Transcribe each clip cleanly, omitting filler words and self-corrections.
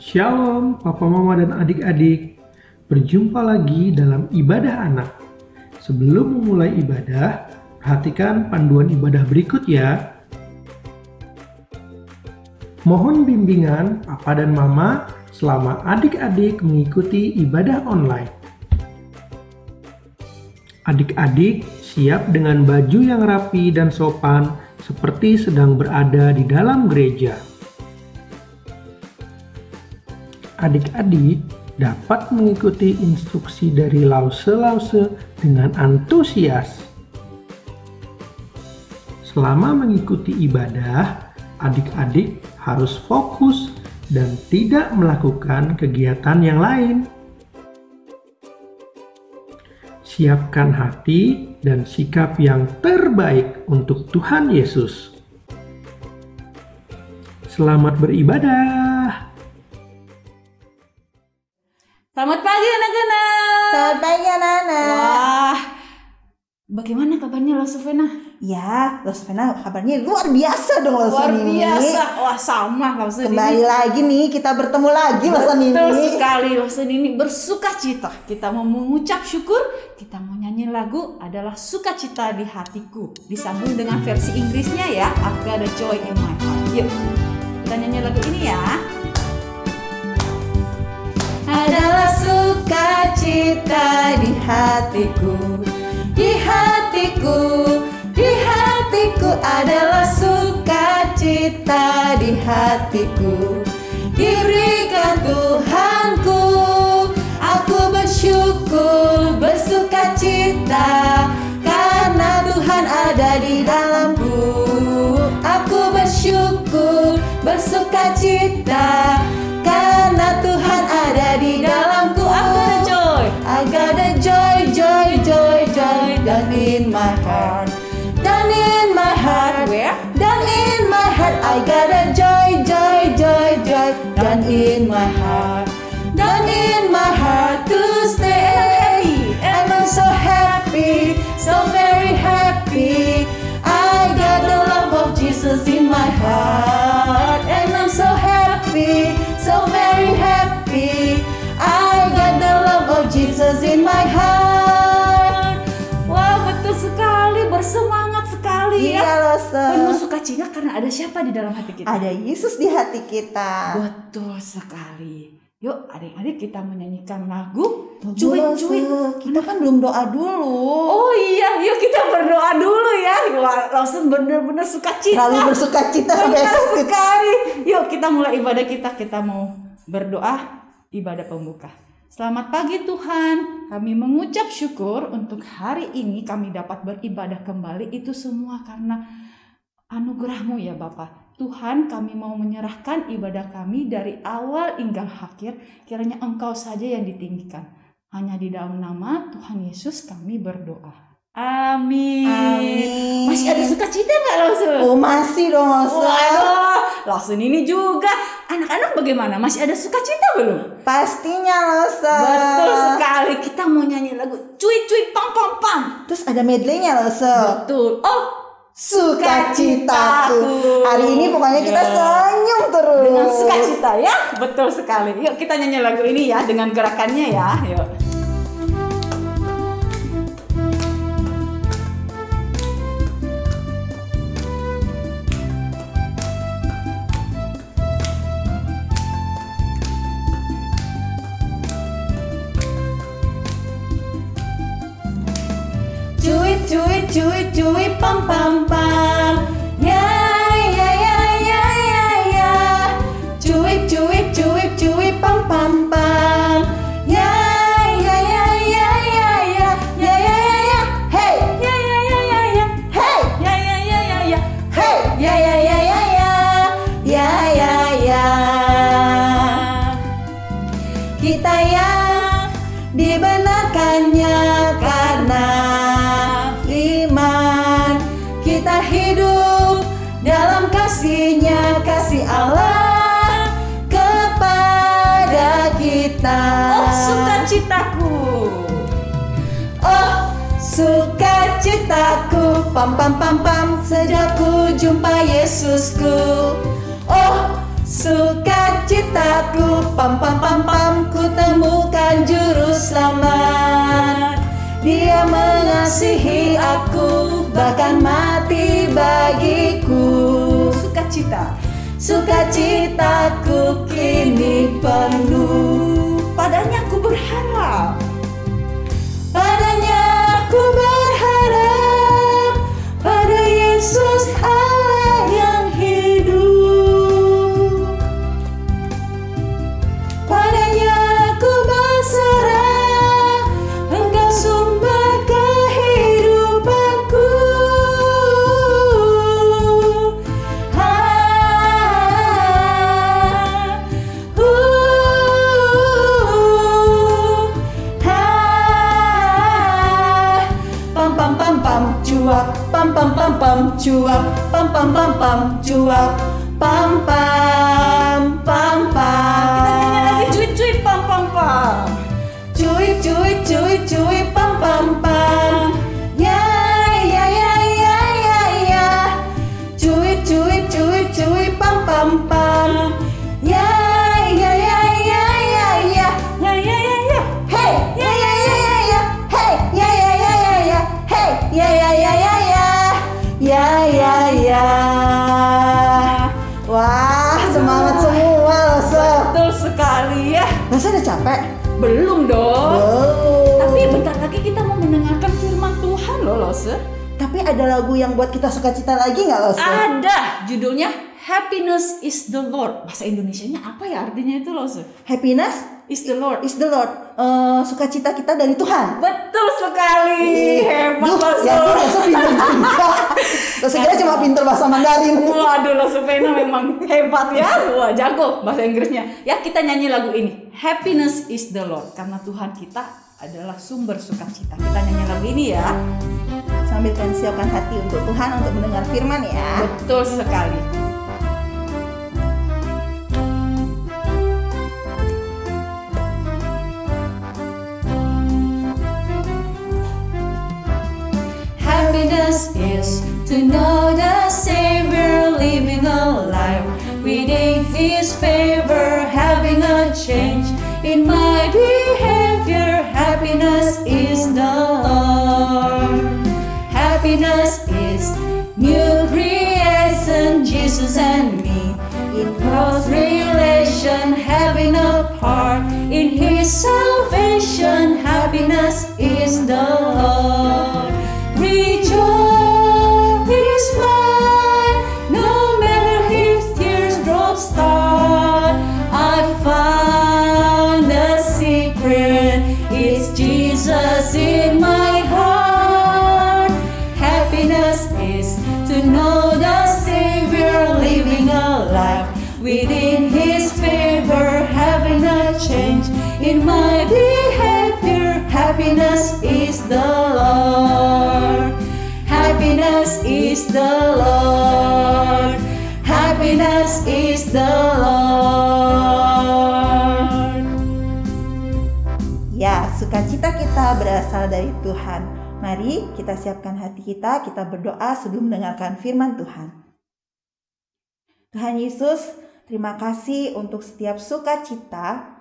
Shalom Papa Mama dan adik-adik. Berjumpa lagi dalam ibadah anak. Sebelum memulai ibadah, perhatikan panduan ibadah berikut ya. Mohon bimbingan Papa dan Mama selama adik-adik mengikuti ibadah online. Adik-adik siap dengan baju yang rapi dan sopan seperti sedang berada di dalam gereja. Adik-adik dapat mengikuti instruksi dari lause-lause dengan antusias. Selama mengikuti ibadah, adik-adik harus fokus dan tidak melakukan kegiatan yang lain. Siapkan hati dan sikap yang terbaik untuk Tuhan Yesus. Selamat beribadah. Selamat pagi anak-anak. Selamat pagi anak-anak. Wah, bagaimana kabarnya Lo Sufena? Ya, Lo Sufena kabarnya luar biasa dong Lo Luar Sufena. biasa. Wah, sama Lo Sufena. Kembali lagi nih, kita bertemu lagi Lo Sufena. Betul sekali Lo Sufena ini bersuka cita. Kita mau mengucap syukur, kita mau nyanyi lagu adalah sukacita di hatiku. Disambung dengan versi Inggrisnya ya, I've got a joy in my heart. Yuk, kita nyanyi lagu ini ya. Adalah sukacita di hatiku, di hatiku, di hatiku adalah sukacita di hatiku. Diberikan Tuhanku, aku bersyukur, bersukacita karena Tuhan ada di dalamku. Aku bersyukur, bersukacita karena Tuhan ada di dalamku. I got a joy, joy, joy, joy down in my heart, down in my heart. Where? Down in my heart. I got a joy, joy, joy, joy down in my heart, down in my heart to stay. And I'm so happy, so very happy. I got the love of Jesus in my heart, and I'm so happy, so very happy. I got the love of Jesus in my heart. Wah, betul sekali, bersemangat sekali Iya ya. loh, Penuh sukacita karena ada siapa di dalam hati kita? ada Yesus di hati kita. Betul sekali. Yuk adik-adik kita menyanyikan lagu Tunggu, Cuit-cuit. kita kan belum doa dulu. Oh iya, yuk kita berdoa dulu ya. Wah, langsung benar-benar sukacita. Terlalu bersukacita sampai Benar sakit. sekali. Yuk kita mulai ibadah kita. Kita mau berdoa ibadah pembuka. Selamat pagi Tuhan. Kami mengucap syukur untuk hari ini kami dapat beribadah kembali. Itu semua karena anugerah-Mu ya Bapa. Tuhan, kami mau menyerahkan ibadah kami dari awal hingga akhir. Kiranya Engkau saja yang ditinggikan. Hanya di dalam nama Tuhan Yesus kami berdoa. Amin. Amin. Masih ada sukacita nggak Lausun? Oh masih dong Lausun. Waduh, Lausun ini juga. Anak-anak bagaimana? Masih ada sukacita belum? Pastinya Lausun. Betul sekali. Kita mau nyanyi lagu Cuit-cuit pam pam pam. Terus ada medley-nya Lausun. Betul. Oh, Sukacitaku. Hari ini pokoknya kita senyum terus. dengan sukacita ya. Betul sekali. Yuk kita nyanyi lagu ini ya dengan gerakannya ya. Yuk. Cuit, cuit, cuit, cuit, pam, pam, pam. Ya, ya, ya, ya, ya, ya. Cuit, cuit, cuit, cuit, pam, pam, pam. Ya, ya, ya, ya, ya, ya. Ya, ya, ya, ya. Hey. Ya ya ya ya ya. Hey. Ya ya ya ya ya. Hey. Ya, ya, ya, ya, ya. Ya, ya, ya. Kita yang dibenarkannya karena iman, kita hidup dalam kasih-Nya, kasih Allah kepada kita. Oh, sukacitaku. Oh, sukacitaku, pam pam pam pam, sejak ku jumpa Yesusku. Oh, Sukacitaku, pam pam pam pam, ku temukan juru selamat. Dia mengasihi aku, bahkan mati bagiku. Sukacita. Sukacitaku kini penuh. Padanya aku berharap. Padanya aku berharap, pada Yesus Allah yang hidup. Padanya aku berserah, Engkau sumber kehidupanku. Pam pam pam pam cuap, pam pam pam pam cuap, pam pam pam pam cuap, pam pam pam pam. Kita nyanyi lagi, cuit-cuit pam pam pam. Cuip cuip cuip cuip pam pam pam. Ya ya ya ya ya ya. Cuip cuip cuip cuip pam pam pam. Ya ya ya ya ya ya. Ya ya ya ya. Hey ya ya ya ya ya. Hey ya ya ya ya ya. Hey ya ya ya ya ya. Ya ya ya. Wah, semangat semua loh, So. Betul sekali ya. Masa udah capek? Belum dong. Belum. Tapi bentar lagi kita mau mendengarkan firman Tuhan loh, Lose. Tapi ada lagu yang buat kita sukacita lagi nggak, Lose? Ada, judulnya Happiness is the Lord. Bahasa Indonesianya apa ya artinya itu, Lose? Happiness Is the Lord. is the Lord. Sukacita kita dari Tuhan. Betul sekali. Hebat, Lose. Ya, Lose pinter juga. Lose kira cuma pinter bahasa Mandarin. Waduh, Lose Pena memang hebat ya. Wah, jago bahasa Inggrisnya. Ya, kita nyanyi lagu ini. Happiness is the Lord. Karena Tuhan kita adalah sumber sukacita. Kita nyanyi lagu ini ya. Sambil kalian siapkan hati untuk Tuhan untuk mendengar firman ya. Betul sekali. Happiness is to know the Savior, living a life within His favor, having a change in my behavior. Happiness is the Lord. Happiness is new creation, Jesus and me in close relation, having a part in His salvation. Happiness is the Lord. Rejoice is mine, no matter if teardrops start. I found the secret, it's Jesus in my heart. Happiness is to know the Savior, living a life within His favor, having a change in my behavior. Happiness is the Lord. Happiness is the Lord. Happiness is the Lord. Ya, sukacita kita berasal dari Tuhan. Mari kita siapkan hati kita berdoa sebelum mendengarkan firman Tuhan. Tuhan Yesus, terima kasih untuk setiap sukacita,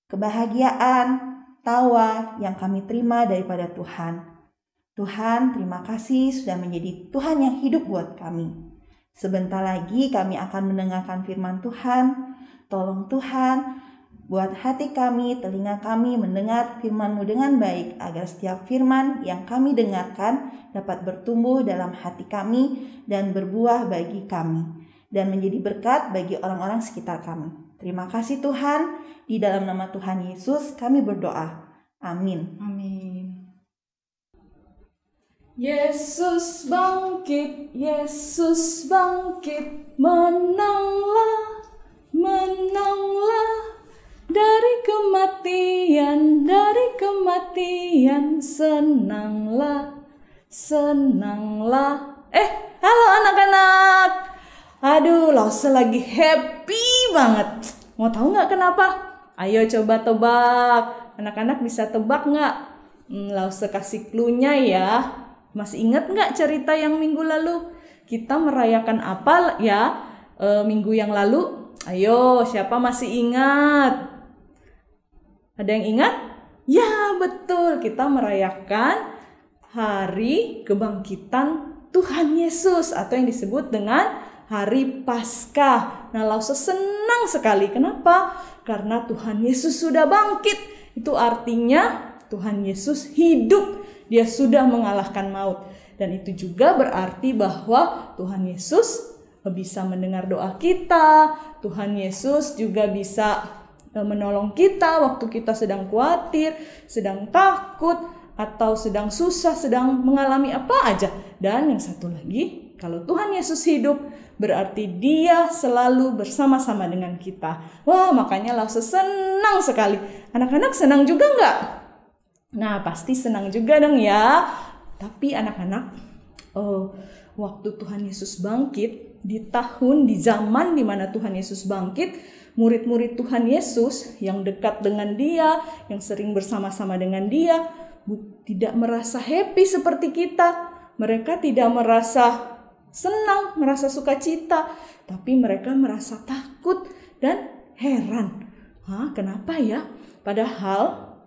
kebahagiaan, tawa yang kami terima daripada Tuhan. Tuhan, terima kasih sudah menjadi Tuhan yang hidup buat kami. Sebentar lagi kami akan mendengarkan firman Tuhan. Tolong Tuhan, buat hati kami, telinga kami mendengar firman-Mu dengan baik, agar setiap firman yang kami dengarkan dapat bertumbuh dalam hati kami dan berbuah bagi kami, dan menjadi berkat bagi orang-orang sekitar kami. Terima kasih Tuhan, di dalam nama Tuhan Yesus kami berdoa. Amin. Amin. Yesus bangkit, menanglah, menanglah dari kematian, senanglah, senanglah. Halo anak-anak. Aduh, Lause lagi happy banget. Mau tahu nggak kenapa? Ayo coba tebak. Anak-anak bisa tebak nggak? Lause kasih clue-nya ya. Masih ingat nggak cerita yang minggu lalu? Kita merayakan apa ya minggu yang lalu? Ayo, siapa masih ingat? Ada yang ingat? Ya, betul. Kita merayakan hari kebangkitan Tuhan Yesus atau yang disebut dengan Hari Paskah. Nah, Lause senang sekali. Kenapa? Karena Tuhan Yesus sudah bangkit. Itu artinya Tuhan Yesus hidup. Dia sudah mengalahkan maut. Dan itu juga berarti bahwa Tuhan Yesus bisa mendengar doa kita. Tuhan Yesus juga bisa menolong kita waktu kita sedang khawatir, sedang takut, atau sedang susah, sedang mengalami apa aja. Dan yang satu lagi, kalau Tuhan Yesus hidup, berarti Dia selalu bersama-sama dengan kita. Wah, makanya Lause senang sekali. Anak-anak senang juga enggak? Nah, pasti senang juga dong ya. Tapi anak-anak, waktu Tuhan Yesus bangkit, di zaman di mana Tuhan Yesus bangkit, murid-murid Tuhan Yesus yang dekat dengan Dia, yang sering bersama-sama dengan Dia, tidak merasa happy seperti kita. Mereka tidak merasa senang, merasa sukacita, tapi mereka merasa takut dan heran. Kenapa ya? Padahal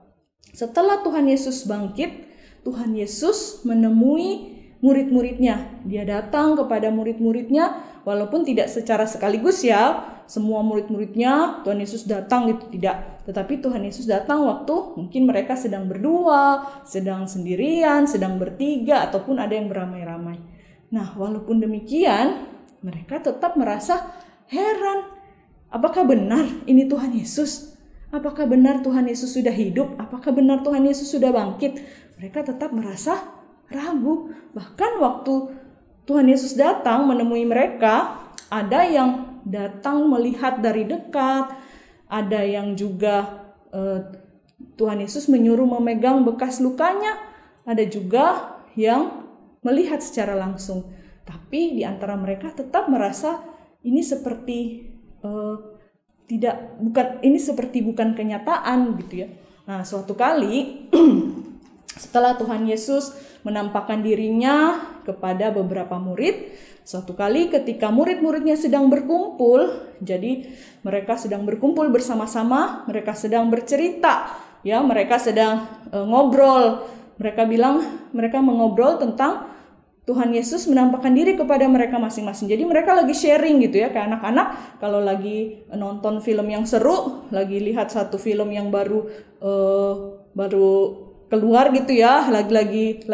setelah Tuhan Yesus bangkit, Tuhan Yesus menemui murid-muridnya. Dia datang kepada murid-muridnya, walaupun tidak secara sekaligus ya. Semua murid-muridnya Tuhan Yesus datang gitu, tidak. Tetapi Tuhan Yesus datang waktu mungkin mereka sedang berdua, sedang sendirian, sedang bertiga, ataupun ada yang beramai-ramai. Nah, walaupun demikian, mereka tetap merasa heran. Apakah benar ini Tuhan Yesus? Apakah benar Tuhan Yesus sudah hidup? Apakah benar Tuhan Yesus sudah bangkit? Mereka tetap merasa ragu. Bahkan waktu Tuhan Yesus datang menemui mereka, ada yang datang melihat dari dekat, ada yang juga Tuhan Yesus menyuruh memegang bekas lukanya, ada juga yang melihat secara langsung. Tapi di antara mereka tetap merasa ini seperti bukan kenyataan gitu ya. Nah, suatu kali setelah Tuhan Yesus menampakkan dirinya kepada beberapa murid, suatu kali ketika murid-muridnya sedang berkumpul, jadi mereka sedang berkumpul bersama-sama, mereka sedang bercerita, ya, mereka sedang ngobrol. Mereka mengobrol tentang Tuhan Yesus menampakkan diri kepada mereka masing-masing. Jadi mereka lagi sharing gitu ya, kayak anak-anak kalau lagi nonton film yang seru, lagi lihat satu film yang baru keluar gitu ya, lagi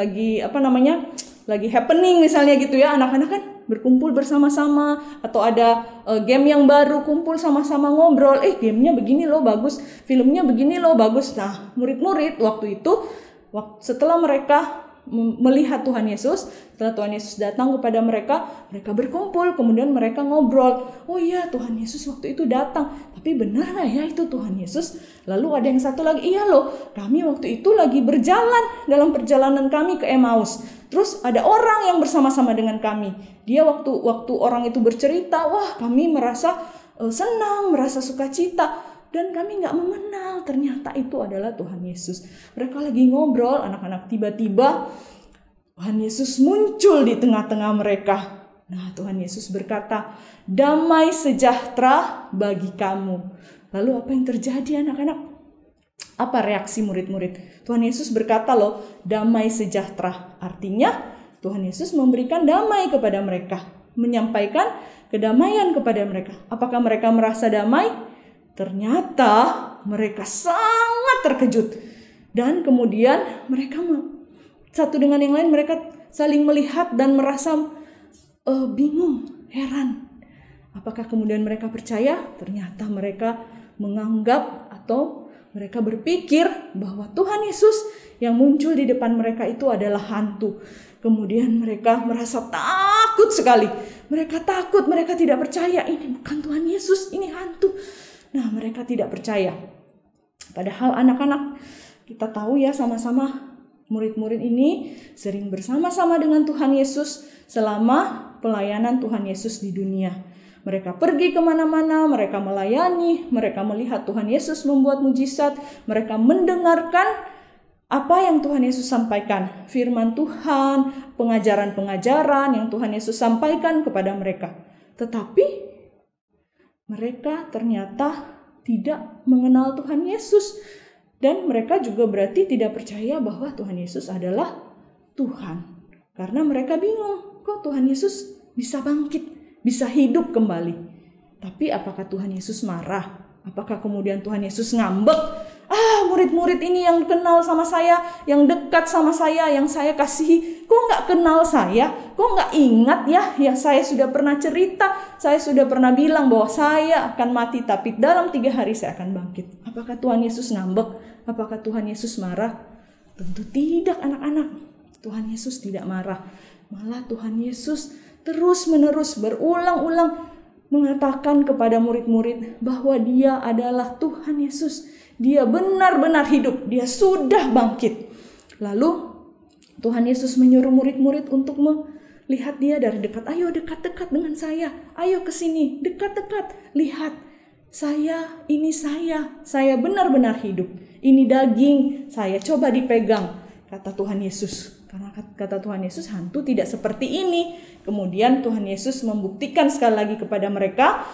happening misalnya gitu ya, anak-anak kan berkumpul bersama-sama, atau ada game yang baru, kumpul sama-sama ngobrol, gamenya begini loh bagus, filmnya begini loh bagus. Nah, murid-murid waktu itu setelah mereka melihat Tuhan Yesus, setelah Tuhan Yesus datang kepada mereka berkumpul, kemudian mereka ngobrol. Oh iya, Tuhan Yesus waktu itu datang, tapi benar nggak ya itu Tuhan Yesus? Lalu ada yang satu lagi, iya loh, kami waktu itu lagi berjalan dalam perjalanan kami ke Emmaus. Terus ada orang yang bersama-sama dengan kami. Dia waktu orang itu bercerita, wah kami merasa senang, merasa sukacita. Dan kami gak mengenal, ternyata itu adalah Tuhan Yesus. Mereka lagi ngobrol, anak-anak, tiba-tiba Tuhan Yesus muncul di tengah-tengah mereka. Nah, Tuhan Yesus berkata, damai sejahtera bagi kamu. Lalu apa yang terjadi anak-anak? Apa reaksi murid-murid? Tuhan Yesus berkata loh, damai sejahtera. Artinya Tuhan Yesus memberikan damai kepada mereka. Menyampaikan kedamaian kepada mereka. Apakah mereka merasa damai? Ternyata mereka sangat terkejut. Dan kemudian mereka satu dengan yang lain mereka saling melihat dan merasa bingung, heran. Apakah kemudian mereka percaya? Ternyata mereka menganggap atau mereka berpikir bahwa Tuhan Yesus yang muncul di depan mereka itu adalah hantu. Kemudian mereka merasa takut sekali. Mereka takut, mereka tidak percaya. Ini bukan Tuhan Yesus, ini hantu. Nah, mereka tidak percaya. Padahal anak-anak, kita tahu ya sama-sama murid-murid ini sering bersama-sama dengan Tuhan Yesus selama pelayanan Tuhan Yesus di dunia. Mereka pergi kemana-mana, mereka melayani, mereka melihat Tuhan Yesus membuat mujizat, mereka mendengarkan apa yang Tuhan Yesus sampaikan, firman Tuhan, pengajaran-pengajaran yang Tuhan Yesus sampaikan kepada mereka. Tetapi mereka ternyata tidak mengenal Tuhan Yesus. Dan mereka juga berarti tidak percaya bahwa Tuhan Yesus adalah Tuhan. Karena mereka bingung, kok Tuhan Yesus bisa bangkit, bisa hidup kembali. Tapi apakah Tuhan Yesus marah? Apakah kemudian Tuhan Yesus ngambek? Murid-murid ini yang kenal sama saya, yang dekat sama saya, yang saya kasihi, kok nggak kenal saya? Kok nggak ingat ya? Ya saya sudah pernah cerita, saya sudah pernah bilang bahwa saya akan mati, tapi dalam 3 hari saya akan bangkit. Apakah Tuhan Yesus ngambek? Apakah Tuhan Yesus marah? Tentu tidak, anak-anak. Tuhan Yesus tidak marah. Malah Tuhan Yesus terus-menerus berulang-ulang mengatakan kepada murid-murid bahwa Dia adalah Tuhan Yesus. Dia benar-benar hidup. Dia sudah bangkit. Lalu Tuhan Yesus menyuruh murid-murid untuk melihat Dia dari dekat. Ayo dekat-dekat dengan saya. Ayo ke sini, dekat-dekat. Lihat, ini saya benar-benar hidup. Ini daging saya, coba dipegang, kata Tuhan Yesus. Karena kata Tuhan Yesus, hantu tidak seperti ini. Kemudian Tuhan Yesus membuktikan sekali lagi kepada mereka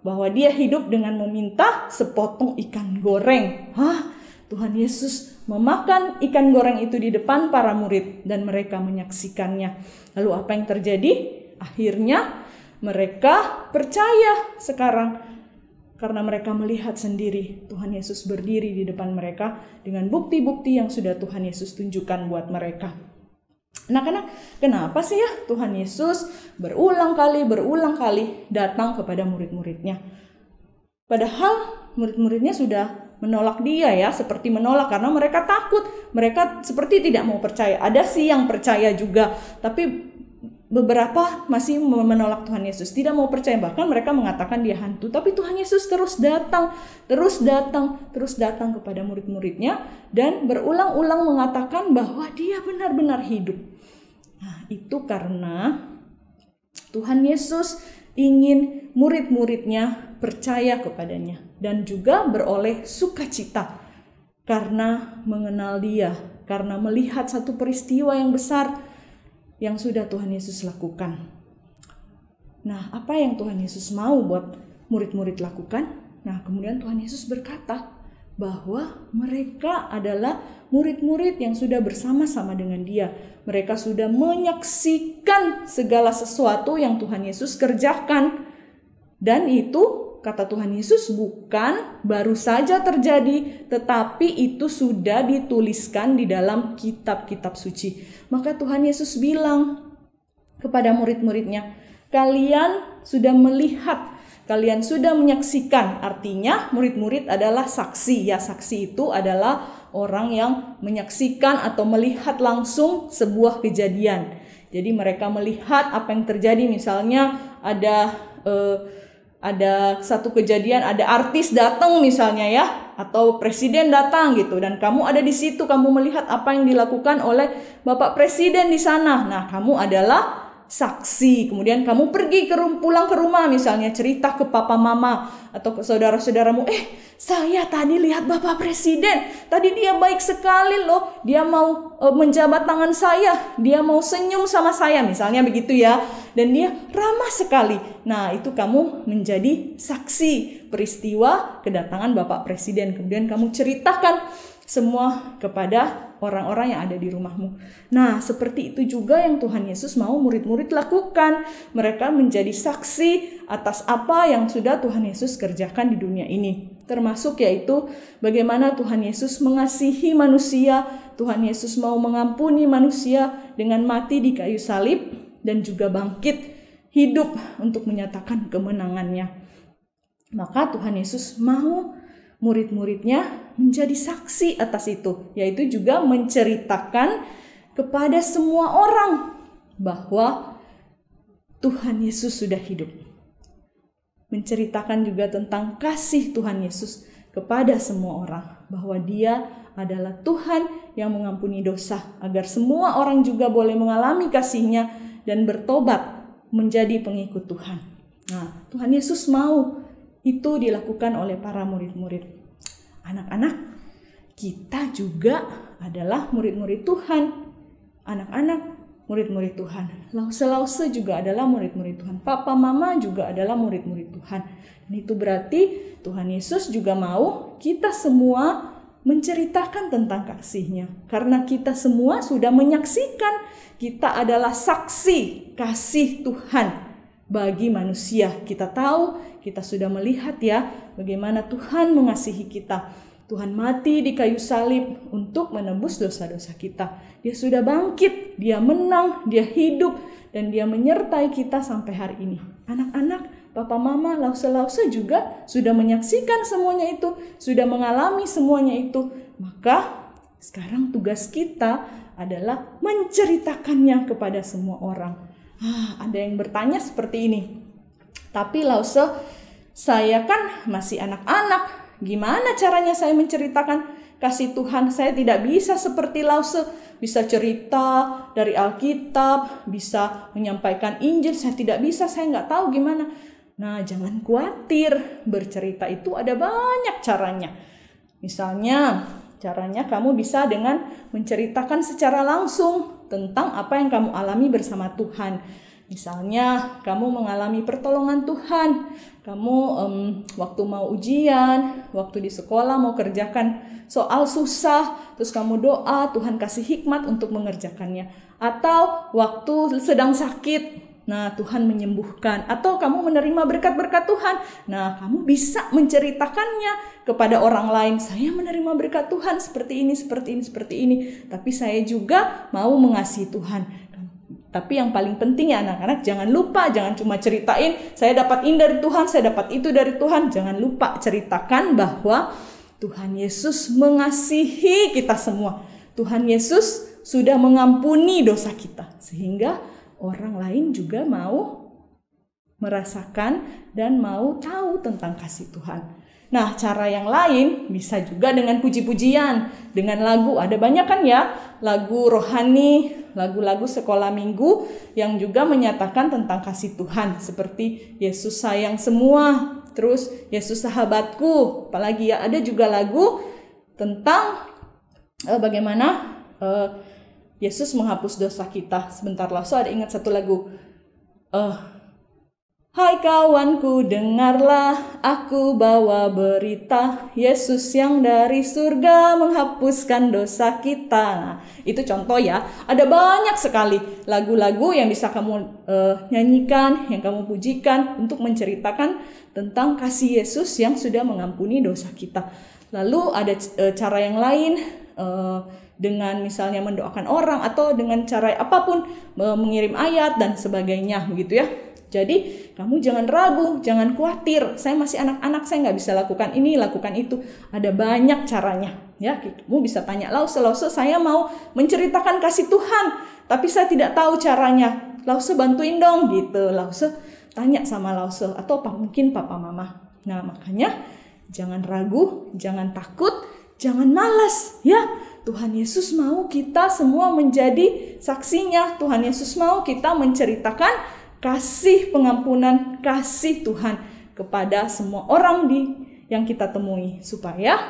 bahwa Dia hidup dengan meminta sepotong ikan goreng. Tuhan Yesus memakan ikan goreng itu di depan para murid dan mereka menyaksikannya. Lalu apa yang terjadi? Akhirnya mereka percaya sekarang. Karena mereka melihat sendiri Tuhan Yesus berdiri di depan mereka dengan bukti-bukti yang sudah Tuhan Yesus tunjukkan buat mereka. Anak-anak, kenapa sih ya Tuhan Yesus berulang kali datang kepada murid-muridnya? Padahal murid-muridnya sudah menolak Dia ya, seperti menolak karena mereka takut. Mereka seperti tidak mau percaya. Ada sih yang percaya juga, tapi beberapa masih menolak Tuhan Yesus, tidak mau percaya, bahkan mereka mengatakan Dia hantu. Tapi Tuhan Yesus terus datang kepada murid-muridnya dan berulang-ulang mengatakan bahwa Dia benar-benar hidup. Nah, itu karena Tuhan Yesus ingin murid-muridnya percaya kepadanya dan juga beroleh sukacita karena mengenal Dia, karena melihat satu peristiwa yang besar yang sudah Tuhan Yesus lakukan. Nah, apa yang Tuhan Yesus mau buat murid-murid lakukan? Nah, kemudian Tuhan Yesus berkata bahwa mereka adalah murid-murid yang sudah bersama-sama dengan Dia. Mereka sudah menyaksikan segala sesuatu yang Tuhan Yesus kerjakan. Dan itu, kata Tuhan Yesus, bukan baru saja terjadi, tetapi itu sudah dituliskan di dalam kitab-kitab suci. Maka Tuhan Yesus bilang kepada murid-muridnya, kalian sudah melihat, kalian sudah menyaksikan. Artinya murid-murid adalah saksi. Ya, saksi itu adalah orang yang menyaksikan atau melihat langsung sebuah kejadian. Jadi mereka melihat apa yang terjadi. Misalnya ada satu kejadian, ada artis datang misalnya ya, atau presiden datang gitu, dan kamu ada di situ, kamu melihat apa yang dilakukan oleh Bapak Presiden di sana. Nah, kamu adalah saksi. Kemudian kamu pergi pulang ke rumah misalnya, cerita ke papa mama atau ke saudara-saudaramu, saya tadi lihat Bapak Presiden, tadi dia baik sekali loh, dia mau menjabat tangan saya, dia mau senyum sama saya misalnya begitu ya, dan dia ramah sekali. Nah, itu kamu menjadi saksi peristiwa kedatangan Bapak Presiden. Kemudian kamu ceritakan semua kepada orang-orang yang ada di rumahmu. Nah, seperti itu juga yang Tuhan Yesus mau murid-murid lakukan. Mereka menjadi saksi atas apa yang sudah Tuhan Yesus kerjakan di dunia ini. Termasuk yaitu bagaimana Tuhan Yesus mengasihi manusia, Tuhan Yesus mau mengampuni manusia dengan mati di kayu salib dan juga bangkit hidup untuk menyatakan kemenangannya. Maka Tuhan Yesus mau murid-muridnya menjadi saksi atas itu, yaitu juga menceritakan kepada semua orang bahwa Tuhan Yesus sudah hidup. Menceritakan juga tentang kasih Tuhan Yesus kepada semua orang, bahwa Dia adalah Tuhan yang mengampuni dosa, agar semua orang juga boleh mengalami kasih-Nya dan bertobat menjadi pengikut Tuhan. Nah, Tuhan Yesus mau itu dilakukan oleh para murid-murid. Anak-anak, kita juga adalah murid-murid Tuhan. Anak-anak, murid-murid Tuhan. Lause-lause juga adalah murid-murid Tuhan. Papa mama juga adalah murid-murid Tuhan. Dan itu berarti Tuhan Yesus juga mau kita semua menceritakan tentang kasih-Nya. Karena kita semua sudah menyaksikan, kita adalah saksi kasih Tuhan bagi manusia. Kita tahu, kita sudah melihat ya bagaimana Tuhan mengasihi kita. Tuhan mati di kayu salib untuk menebus dosa-dosa kita. Dia sudah bangkit, Dia menang, Dia hidup, dan Dia menyertai kita sampai hari ini. Anak-anak, papa mama, lause-lause juga sudah menyaksikan semuanya itu, sudah mengalami semuanya itu. Maka sekarang tugas kita adalah menceritakannya kepada semua orang. Ada yang bertanya seperti ini. Tapi lause, saya kan masih anak-anak. Gimana caranya saya menceritakan kasih Tuhan? Saya tidak bisa seperti lause, bisa cerita dari Alkitab, bisa menyampaikan Injil. Saya tidak bisa, saya nggak tahu gimana. Nah, jangan khawatir, bercerita itu ada banyak caranya. Misalnya, caranya kamu bisa dengan menceritakan secara langsung tentang apa yang kamu alami bersama Tuhan. Misalnya kamu mengalami pertolongan Tuhan, kamu waktu mau ujian, waktu di sekolah mau kerjakan soal susah, terus kamu doa Tuhan kasih hikmat untuk mengerjakannya. Atau waktu sedang sakit, nah Tuhan menyembuhkan. Atau kamu menerima berkat-berkat Tuhan, nah kamu bisa menceritakannya kepada orang lain. Saya menerima berkat Tuhan seperti ini, seperti ini, seperti ini. Tapi saya juga mau mengasihi Tuhan. Tapi yang paling penting ya anak-anak, jangan lupa, jangan cuma ceritain saya dapat ini dari Tuhan, saya dapat itu dari Tuhan. Jangan lupa ceritakan bahwa Tuhan Yesus mengasihi kita semua. Tuhan Yesus sudah mengampuni dosa kita. Sehingga orang lain juga mau merasakan dan mau tahu tentang kasih Tuhan. Nah, cara yang lain bisa juga dengan puji-pujian, dengan lagu. Ada banyak kan ya, lagu rohani, lagu-lagu sekolah minggu yang juga menyatakan tentang kasih Tuhan. Seperti Yesus sayang semua, terus Yesus sahabatku. Apalagi ya, ada juga lagu tentang bagaimana Yesus menghapus dosa kita. Sebentar lah, so ada ingat satu lagu. Hai kawanku, dengarlah aku bawa berita Yesus yang dari surga menghapuskan dosa kita. Nah, itu contoh ya. Ada banyak sekali lagu-lagu yang bisa kamu nyanyikan, yang kamu pujikan untuk menceritakan tentang kasih Yesus yang sudah mengampuni dosa kita. Lalu ada cara yang lain dengan misalnya mendoakan orang atau dengan cara apapun, mengirim ayat dan sebagainya begitu ya. Jadi kamu jangan ragu, jangan khawatir. Saya masih anak-anak, saya nggak bisa lakukan ini, lakukan itu. Ada banyak caranya. Ya, kamu bisa tanya Lause, saya mau menceritakan kasih Tuhan, tapi saya tidak tahu caranya. Lause bantuin dong, gitu. Lause tanya sama Lause atau mungkin papa mama. Nah, makanya jangan ragu, jangan takut, jangan malas. Ya, Tuhan Yesus mau kita semua menjadi saksinya. Tuhan Yesus mau kita menceritakan kasih pengampunan, kasih Tuhan kepada semua orang yang kita temui. Supaya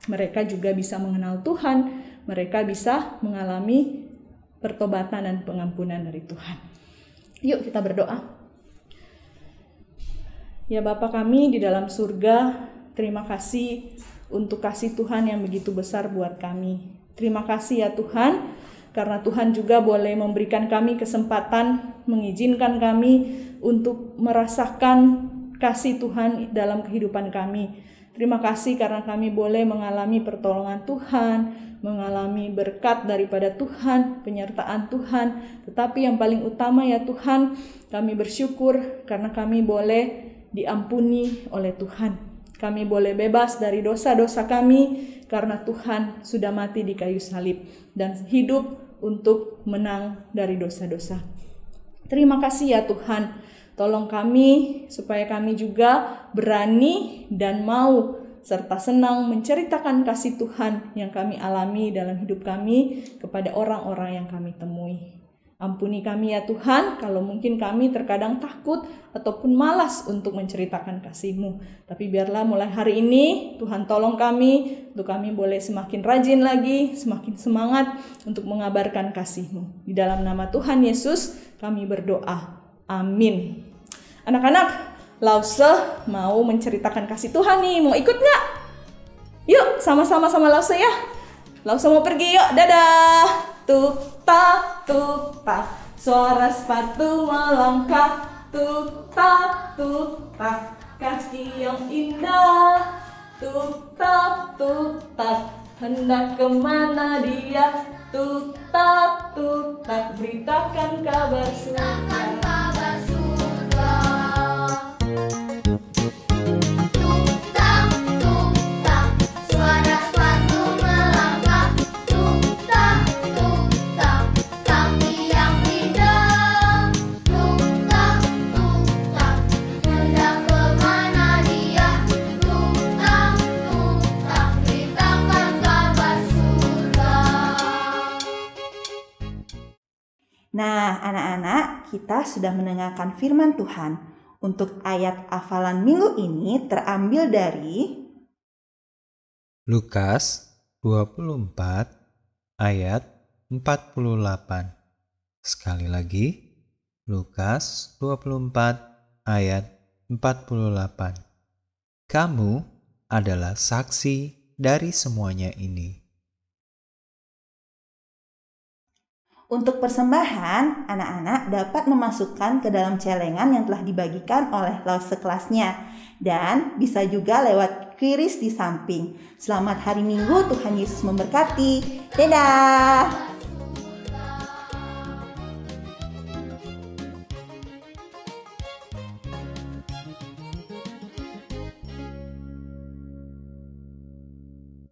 mereka juga bisa mengenal Tuhan, mereka bisa mengalami pertobatan dan pengampunan dari Tuhan. Yuk kita berdoa. Ya Bapa kami di dalam surga, terima kasih untuk kasih Tuhan yang begitu besar buat kami. Terima kasih ya Tuhan, karena Tuhan juga boleh memberikan kami kesempatan, mengizinkan kami untuk merasakan kasih Tuhan dalam kehidupan kami. Terima kasih karena kami boleh mengalami pertolongan Tuhan, mengalami berkat daripada Tuhan, penyertaan Tuhan. Tetapi yang paling utama ya Tuhan, kami bersyukur karena kami boleh diampuni oleh Tuhan. Kami boleh bebas dari dosa-dosa kami karena Tuhan sudah mati di kayu salib dan hidup untuk menang dari dosa-dosa. Terima kasih ya Tuhan. Tolong kami supaya kami juga berani dan mau serta senang menceritakan kasih Tuhan yang kami alami dalam hidup kami kepada orang-orang yang kami temui. Ampuni kami ya Tuhan, kalau mungkin kami terkadang takut ataupun malas untuk menceritakan kasih-Mu. Tapi biarlah mulai hari ini Tuhan tolong kami, untuk kami boleh semakin rajin lagi, semakin semangat untuk mengabarkan kasih-Mu. Di dalam nama Tuhan Yesus kami berdoa. Amin. Anak-anak, Lause mau menceritakan kasih Tuhan nih, mau ikut nggak? Yuk sama-sama sama Lause ya. Lause mau pergi yuk, dadah. Tuk tak, suara sepatu melangkah. Tuk tak, kaki yang indah. Tuk tak, hendak kemana dia? Tuk tak, beritakan kabar surga. Nah, anak-anak, kita sudah mendengarkan firman Tuhan. Untuk ayat hafalan minggu ini terambil dari Lukas 24 ayat 48. Sekali lagi, Lukas 24 ayat 48. Kamu adalah saksi dari semuanya ini. Untuk persembahan, anak-anak dapat memasukkan ke dalam celengan yang telah dibagikan oleh Lause kelasnya. Dan bisa juga lewat QRIS di samping. Selamat hari Minggu, Tuhan Yesus memberkati. Dadah!